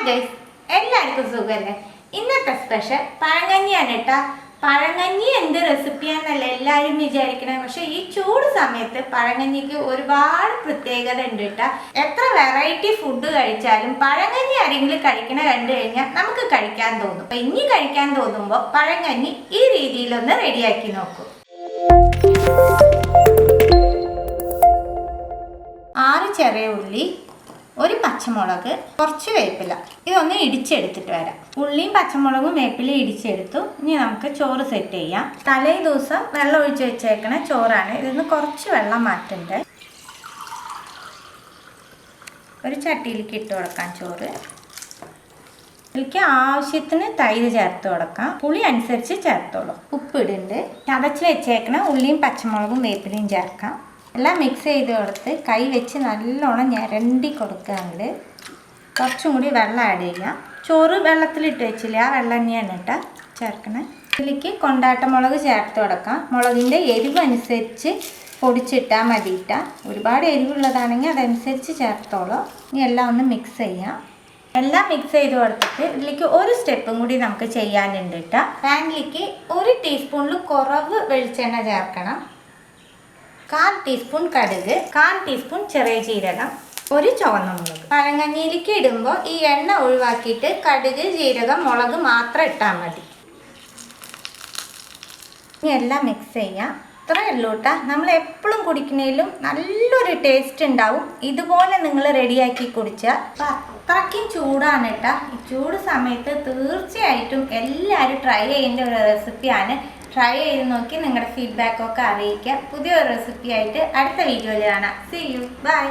Guys, എല്ലാവർക്കും സുഖമല്ലേ? ഇന്നത്തെ സ്പെഷ്യൽ പഴങ്കഞ്ഞിയാണ് കേട്ടോ. പഴങ്കഞ്ഞി എന്ത് റെസിപ്പിയാണെന്നല്ല എല്ലാവരും വിചാരിക്കണേ. പക്ഷെ ഈ ചൂട് സമയത്ത് പഴങ്കഞ്ഞിക്ക് ഒരുപാട് പ്രത്യേകത ഉണ്ട് കേട്ടോ. എത്ര വെറൈറ്റി ഫുഡ് കഴിച്ചാലും പഴങ്കഞ്ഞി ആരെങ്കിലും കഴിക്കണ കണ്ടു കഴിഞ്ഞാൽ നമുക്ക് കഴിക്കാൻ തോന്നും. അപ്പൊ ഇനി കഴിക്കാൻ തോന്നുമ്പോൾ പഴങ്കഞ്ഞി ഈ രീതിയിലൊന്ന് റെഡിയാക്കി നോക്കൂ. 6 ചെറിയ ഉള്ളി, ഒരു പച്ചമുളക്, കുറച്ച് വേപ്പില, ഇതൊന്ന് ഇടിച്ചെടുത്തിട്ട് വരാം. ഉള്ളിയും പച്ചമുളകും വേപ്പിലയും ഇടിച്ചെടുത്തു. ഇനി നമുക്ക് ചോറ് സെറ്റ് ചെയ്യാം. തലേ ദിവസം വെള്ളം ഒഴിച്ച് വെച്ചേക്കണ ചോറാണ്. ഇതിന്ന് കുറച്ച് വെള്ളം മാറ്റുന്നുണ്ട്. ഒരു ചട്ടിയിലേക്ക് ഇട്ട് കൊടുക്കാം ചോറ്. ഇതിലേക്ക് ആവശ്യത്തിന് തൈര് ചേർത്ത് കൊടുക്കാം. പുളി അനുസരിച്ച് ചേർത്തോളൂ. ഉപ്പിടുന്നുണ്ട്. ചതച്ച് വെച്ചേക്കണ ഉള്ളിയും പച്ചമുളകും വേപ്പിലയും ചേർക്കാം. എല്ലാം മിക്സ് ചെയ്ത് കൊടുത്ത് കൈ വെച്ച് നല്ലോണം ഞരണ്ടി കൊടുക്കുക. അങ്ങോട്ട് കുറച്ചും കൂടി വെള്ളം ആഡ് ചെയ്യാം. ചോറ് വെള്ളത്തിലിട്ട് വെച്ചില്ല, ആ വെള്ളം തന്നെയാണ് കേട്ടോ ചേർക്കണേ. ഇതിലേക്ക് കൊണ്ടാട്ടമുളക് ചേർത്ത് കൊടുക്കാം. മുളകിൻ്റെ എരിവ് അനുസരിച്ച് പൊടിച്ചിട്ടാൽ മതിയിട്ടാ. ഒരുപാട് എരിവുള്ളതാണെങ്കിൽ അതനുസരിച്ച് ചേർത്തോളൂ. ഇനി എല്ലാം ഒന്ന് മിക്സ് ചെയ്യാം. എല്ലാം മിക്സ് ചെയ്ത് കൊടുത്തിട്ട് ഇതിലേക്ക് ഒരു സ്റ്റെപ്പും കൂടി നമുക്ക് ചെയ്യാനുണ്ട് കേട്ടോ. പാനിലേക്ക് 1 ടീസ്പൂണിൽ കുറവ് വെളിച്ചെണ്ണ ചേർക്കണം. 1/4 ടീസ്പൂൺ കടുക്, 1/4 ടീസ്പൂൺ ചെറിയ ജീരകം, ഒരു ചുവന്ന മുളക്. പഴങ്കഞ്ഞിയിലേക്ക് ഇടുമ്പോൾ ഈ എണ്ണ ഒഴിവാക്കിയിട്ട് കടുക്, ജീരകം, മുളക് മാത്രം ഇട്ടാൽ മതി. ഇനി എല്ലാം മിക്സ് ചെയ്യാം. ഇത്രയേ ഉള്ളൂ കേട്ടോ. നമ്മൾ എപ്പോഴും കുടിക്കുന്നതിലും നല്ലൊരു ടേസ്റ്റ് ഉണ്ടാവും. ഇതുപോലെ നിങ്ങൾ റെഡിയാക്കി കുടിച്ചാൽ. അപ്പം അത്രയ്ക്കും ചൂടാണ് കേട്ടോ. ഈ ചൂട് സമയത്ത് തീർച്ചയായിട്ടും എല്ലാവരും ട്രൈ ചെയ്യേണ്ട ഒരു റെസിപ്പിയാണ്. ട്രൈ ചെയ്ത് നോക്കി നിങ്ങളുടെ ഫീഡ്ബാക്കൊക്കെ അറിയിക്കുക. പുതിയൊരു റെസിപ്പി ആയിട്ട് അടുത്ത വീഡിയോയിൽ കാണാം. See you, by.